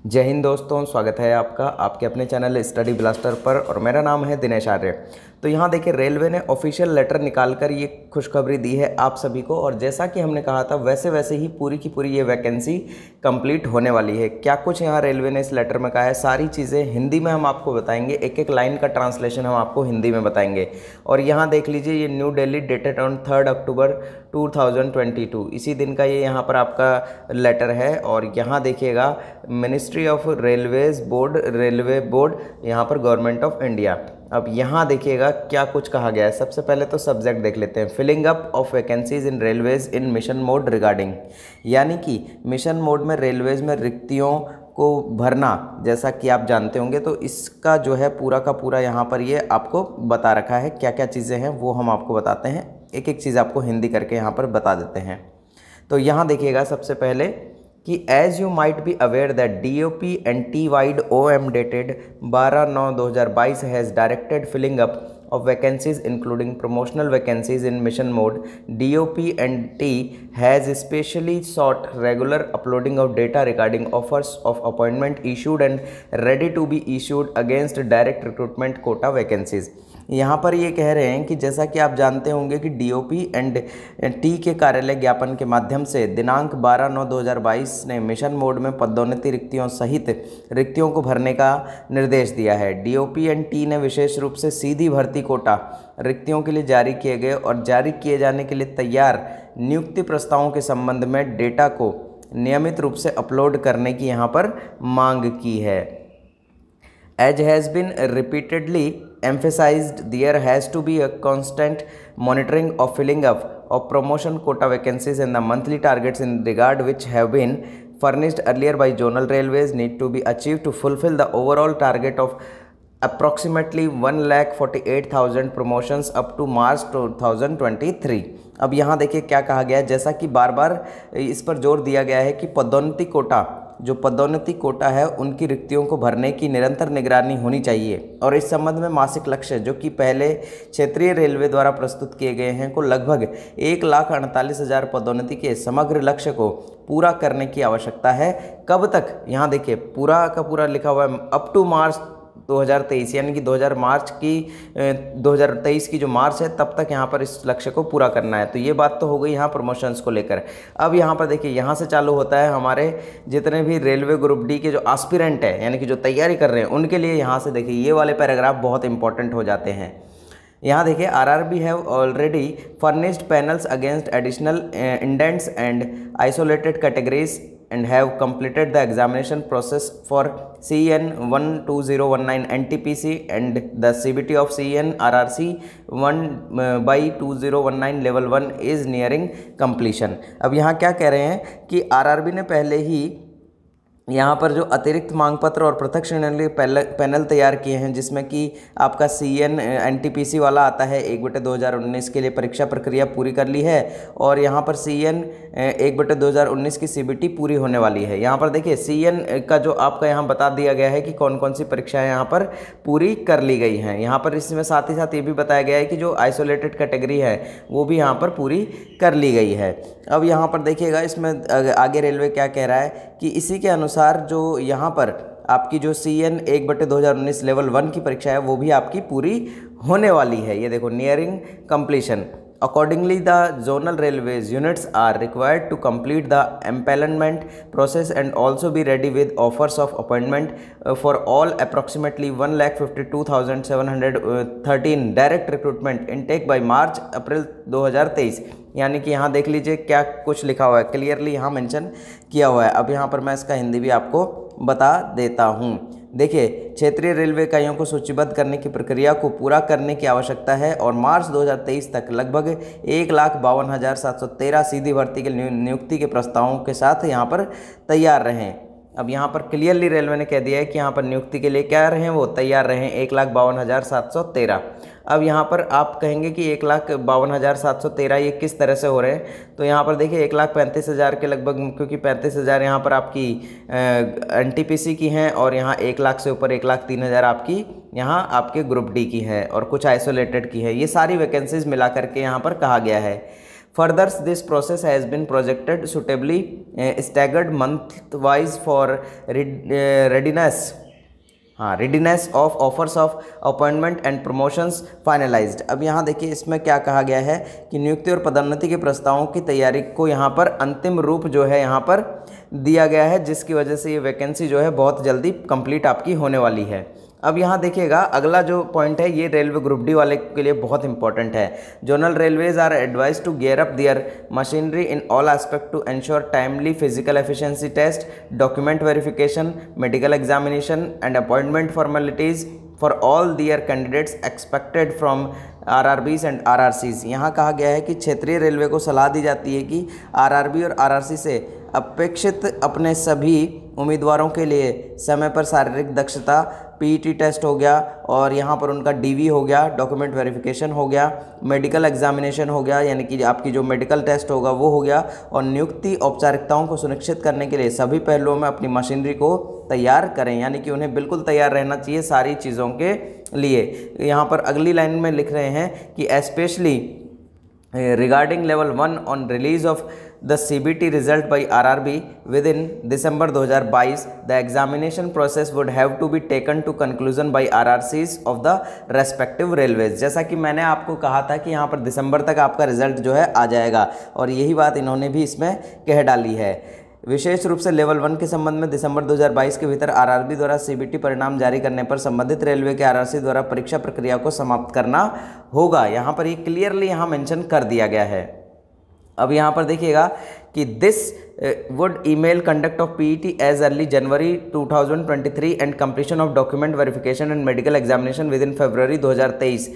जय हिंद दोस्तों, स्वागत है आपका आपके अपने चैनल स्टडी ब्लास्टर पर और मेरा नाम है दिनेश आर्य। तो यहाँ देखिए, रेलवे ने ऑफिशियल लेटर निकालकर ये खुशखबरी दी है आप सभी को। और जैसा कि हमने कहा था वैसे वैसे ही पूरी की पूरी ये वैकेंसी कंप्लीट होने वाली है। क्या कुछ यहाँ रेलवे ने इस लेटर में कहा है, सारी चीज़ें हिंदी में हम आपको बताएंगे, एक एक लाइन का ट्रांसलेशन हम आपको हिंदी में बताएंगे। और यहाँ देख लीजिए, ये न्यू दिल्ली डेटेड ऑन 3 अक्टूबर 2022, इसी दिन का ये यहाँ पर आपका लेटर है। और यहाँ देखिएगा, ministry of railways board, railway board, यहाँ पर गवर्नमेंट ऑफ इंडिया। अब यहाँ देखिएगा क्या कुछ कहा गया है। सबसे पहले तो सब्जेक्ट देख लेते हैं, filling up of vacancies in railways in mission mode regarding, यानी कि मिशन मोड में रेलवेज में रिक्तियों को भरना, जैसा कि आप जानते होंगे। तो इसका जो है पूरा का पूरा यहाँ पर ये आपको बता रखा है, क्या क्या चीज़ें हैं वो हम आपको बताते हैं। एक एक चीज़ आपको हिंदी करके यहाँ पर बता देते हैं। तो यहाँ देखिएगा सबसे पहले कि as you might be aware that DOP and T wide OM dated 12/9/2022 has directed filling up of vacancies including promotional vacancies in mission mode. DOP and T has especially sought regular uploading of data regarding offers of appointment issued and ready to be issued against direct recruitment quota vacancies. यहाँ पर ये कह रहे हैं कि जैसा कि आप जानते होंगे कि DOP एंड T के कार्यालय ज्ञापन के माध्यम से दिनांक 12/9/2022 ने मिशन मोड में पदोन्नति रिक्तियों सहित रिक्तियों को भरने का निर्देश दिया है। DOP एंड T ने विशेष रूप से सीधी भर्ती कोटा रिक्तियों के लिए जारी किए गए और जारी किए जाने के लिए तैयार नियुक्ति प्रस्तावों के संबंध में डेटा को नियमित रूप से अपलोड करने की यहाँ पर मांग की है। As has been repeatedly emphasized, there has to be a constant monitoring of filling up of promotion quota vacancies, and the monthly targets in regard which have been furnished earlier by zonal railways need to be achieved to fulfill the overall target of approximately 1,48,000 promotions up to March 2023। अब यहाँ देखिए क्या कहा गया है, जैसा कि बार बार इस पर जोर दिया गया है कि पदोन्नति कोटा, जो पदोन्नति कोटा है उनकी रिक्तियों को भरने की निरंतर निगरानी होनी चाहिए। और इस संबंध में मासिक लक्ष्य जो कि पहले क्षेत्रीय रेलवे द्वारा प्रस्तुत किए गए हैं को लगभग 1,48,000 पदोन्नति के समग्र लक्ष्य को पूरा करने की आवश्यकता है। कब तक, यहाँ देखिए पूरा का पूरा लिखा हुआ है, अप टू मार्च 2023, यानी कि 2023 की जो मार्च है तब तक यहाँ पर इस लक्ष्य को पूरा करना है। तो ये बात तो हो गई यहाँ प्रमोशंस को लेकर। अब यहाँ पर देखिए, यहाँ से चालू होता है हमारे जितने भी रेलवे ग्रुप डी के जो एस्पिरेंट है, यानी कि जो तैयारी कर रहे हैं उनके लिए यहाँ से देखिए ये वाले पैराग्राफ बहुत इंपॉर्टेंट हो जाते हैं। यहाँ देखिए, RRB have already furnished panels against additional indents and isolated categories and have completed the examination process for CEN 12019 NTPC and the CBT of CEN RRC 1/2019 level 1 is nearing completion। अब यहाँ क्या कह रहे हैं कि RRB ने पहले ही यहाँ पर जो अतिरिक्त मांग पत्र और पृथक श्रेणी पैनल तैयार किए हैं, जिसमें कि आपका CEN NTPC वाला आता है 1/2019 के लिए परीक्षा प्रक्रिया पूरी कर ली है। और यहाँ पर CEN 1/2019 की CBT पूरी होने वाली है। यहाँ पर देखिए CEN का जो आपका यहाँ बता दिया गया है कि कौन कौन सी परीक्षाएँ यहाँ पर पूरी कर ली गई हैं। यहाँ पर इसमें साथ ही साथ ये भी बताया गया है कि जो आइसोलेटेड कैटेगरी है वो भी यहाँ पर पूरी कर ली गई है। अब यहाँ पर देखिएगा, इसमें आगे रेलवे क्या कह रहा है कि इसी के अनुसार जो यहाँ पर आपकी जो CEN 1/2019 लेवल 1 की परीक्षा है वो भी आपकी पूरी होने वाली है। ये देखो, nearing completion. Accordingly, the zonal railways units are required to complete the empanelment process and also be ready with offers of appointment for all approximately 1,52,713 direct recruitment intake by March-April 2023। यानी कि यहाँ देख लीजिए क्या कुछ लिखा हुआ है, क्लियरली यहाँ मेंशन किया हुआ है। अब यहाँ पर मैं इसका हिंदी भी आपको बता देता हूँ। देखिए, क्षेत्रीय रेलवे इकाइयों को सूचीबद्ध करने की प्रक्रिया को पूरा करने की आवश्यकता है और मार्च 2023 तक लगभग 1,52,713 सीधी भर्ती के नियुक्ति के प्रस्तावों के साथ यहाँ पर तैयार रहें। अब यहाँ पर क्लियरली रेलवे ने कह दिया है कि यहाँ पर नियुक्ति के लिए क्या रहें, वो तैयार रहें 1,52,713। अब यहाँ पर आप कहेंगे कि 1,52,713 ये किस तरह से हो रहे हैं, तो यहाँ पर देखिए 1,35,000 के लगभग, क्योंकि 35,000 यहाँ पर आपकी NTPC की हैं और यहाँ 1,00,000 से ऊपर 1,03,000 आपकी यहाँ आपके ग्रुप डी की है और कुछ आइसोलेटेड की है। ये सारी वैकेंसीज मिला करके यहाँ पर कहा गया है। Further, this process has been projected suitably staggered month-wise for readiness of offers of appointment and promotions finalized। अब यहाँ देखिए इसमें क्या कहा गया है कि नियुक्ति और पदोन्नति के प्रस्तावों की तैयारी को यहाँ पर अंतिम रूप जो है यहाँ पर दिया गया है, जिसकी वजह से ये वैकेंसी जो है बहुत जल्दी कंप्लीट आपकी होने वाली है। अब यहाँ देखिएगा अगला जो पॉइंट है ये रेलवे ग्रुप डी वाले के लिए बहुत इंपॉर्टेंट है। Zonal railways are advise to gear up their machinery in all aspect to ensure timely physical efficiency test, document verification, medical examination and appointment formalities for all their candidates expected from RRBs and RRCs. यहाँ कहा गया है कि क्षेत्रीय railway को सलाह दी जाती है कि आरआरबी और आरआरसी से अपेक्षित अपने सभी उम्मीदवारों के लिए समय पर शारीरिक दक्षता, पीईटी टेस्ट हो गया और यहाँ पर उनका डीवी हो गया, डॉक्यूमेंट वेरिफिकेशन हो गया, मेडिकल एग्जामिनेशन हो गया, यानी कि आपकी जो मेडिकल टेस्ट होगा वो हो गया, और नियुक्ति औपचारिकताओं को सुनिश्चित करने के लिए सभी पहलुओं में अपनी मशीनरी को तैयार करें, यानी कि उन्हें बिल्कुल तैयार रहना चाहिए सारी चीज़ों के लिए। यहाँ पर अगली लाइन में लिख रहे हैं कि especially regarding level 1 on release of the CBT result by RRB within December 2022, the examination process would have to be taken to conclusion by RRCs of the respective railways। जैसा कि मैंने आपको कहा था कि यहाँ पर दिसंबर तक आपका रिजल्ट जो है आ जाएगा, और यही बात इन्होंने भी इसमें कह डाली है। विशेष रूप से लेवल 1 के संबंध में दिसंबर 2022 के भीतर आरआरबी द्वारा सीबीटी परिणाम जारी करने पर संबंधित रेलवे के आरआरसी द्वारा परीक्षा प्रक्रिया को समाप्त करना होगा। यहाँ पर ये क्लियरली यहाँ मेंशन कर दिया गया है। अब यहाँ पर देखिएगा कि this would email conduct of PET as early January 2023 and completion of document verification and medical examination within February 2023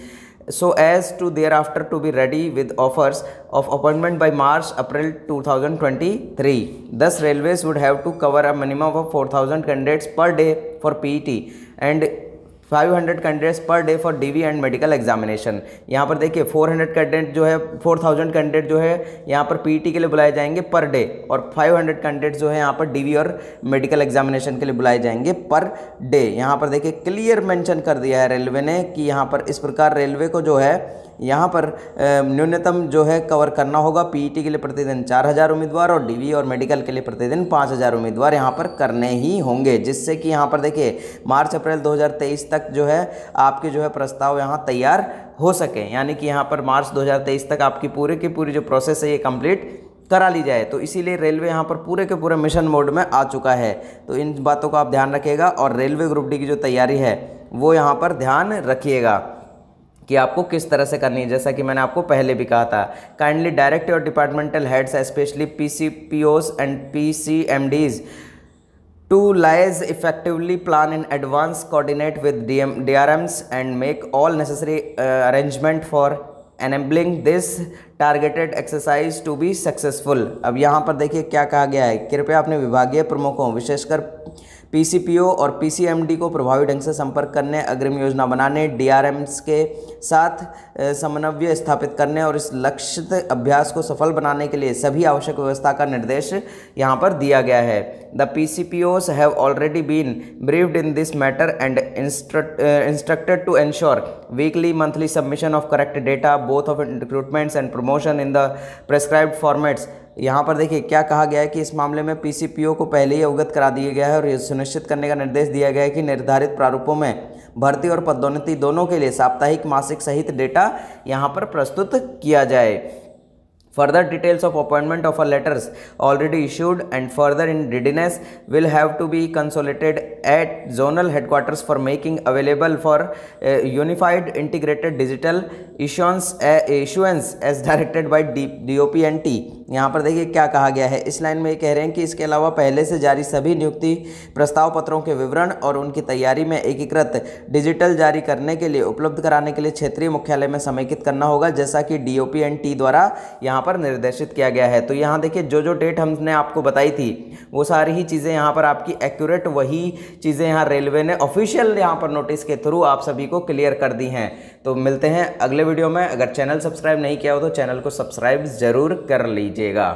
so as to thereafter to be ready with offers of appointment by March-April 2023. Thus, railways would have to cover a minimum of 4,000 candidates per day for PET and 500 candidates पर day for DV and medical examination. यहाँ पर देखिए 400 candidate जो है 4000 candidate जो है यहाँ पर पीईटी के लिए बुलाए जाएंगे पर डे, और 500 कैंडिडेट जो है यहाँ पर डीवी और मेडिकल एग्जामिनेशन के लिए बुलाए जाएंगे पर डे। यहाँ पर देखिए क्लियर मेंशन कर दिया है रेलवे ने कि यहाँ पर इस प्रकार रेलवे को जो है यहाँ पर न्यूनतम जो है कवर करना होगा। पीईटी के लिए प्रतिदिन 4000 उम्मीदवार और डीवी और मेडिकल के लिए प्रतिदिन 5000 उम्मीदवार यहाँ पर करने ही होंगे, जिससे कि यहाँ पर देखिए मार्च-अप्रैल 2023 तक जो है आपके जो है प्रस्ताव यहाँ तैयार हो सके, यानी कि यहाँ पर मार्च 2023 तक आपकी पूरी की पूरी जो प्रोसेस है ये कंप्लीट करा ली जाए। तो इसीलिए रेलवे यहाँ पर पूरे के पूरे मिशन मोड में आ चुका है। तो इन बातों का आप ध्यान रखिएगा और रेलवे ग्रुप डी की जो तैयारी है वो यहाँ पर ध्यान रखिएगा कि आपको किस तरह से करनी है। जैसा कि मैंने आपको पहले भी कहा था, kindly direct your departmental heads specially PCPOs and PCMDs to liaise effectively, plan in advance, coordinate with DRMs and make all necessary arrangement for enabling this targeted exercise to be successful। अब यहाँ पर देखिए क्या कहा गया है, कृपया अपने विभागीय प्रमुखों विशेषकर पीसीपीओ और पीसीएमडी को प्रभावी ढंग से संपर्क करने, अग्रिम योजना बनाने, डीआरएम्स के साथ समन्वय स्थापित करने और इस लक्षित अभ्यास को सफल बनाने के लिए सभी आवश्यक व्यवस्था का निर्देश यहाँ पर दिया गया है। The PCPOs have already been briefed in this matter and instructed to ensure weekly monthly submission of correct data both of recruitments and promotion in the prescribed formats. यहाँ पर देखिए क्या कहा गया है कि इस मामले में पीसीपीओ को पहले ही अवगत करा दिया गया है और ये सुनिश्चित करने का निर्देश दिया गया है कि निर्धारित प्रारूपों में भर्ती और पदोन्नति दोनों के लिए साप्ताहिक, मासिक सहित डेटा यहाँ पर प्रस्तुत किया जाए। Further details of appointment offer letters already issued and further in readiness will have to be consolidated at zonal headquarters for making available for unified integrated digital issuance as directed by DOP and T। यहाँ पर देखिए क्या कहा गया है, इस line में ये कह रहे हैं कि इसके अलावा पहले से जारी सभी नियुक्ति प्रस्ताव पत्रों के विवरण और उनकी तैयारी में एकीकृत डिजिटल जारी करने के लिए उपलब्ध कराने के लिए क्षेत्रीय मुख्यालय में समेकित करना होगा, जैसा कि DOP and T द्वारा यहाँ पर निर्देशित किया गया है। तो यहाँ देखिए जो जो डेट हमने आपको बताई थी वो सारी ही चीज़ें यहाँ पर आपकी एक्यूरेट वही चीज़ें यहाँ रेलवे ने ऑफिशियल यहाँ पर नोटिस के थ्रू आप सभी को क्लियर कर दी हैं। तो मिलते हैं अगले वीडियो में। अगर चैनल सब्सक्राइब नहीं किया हो तो चैनल को सब्सक्राइब ज़रूर कर लीजिएगा।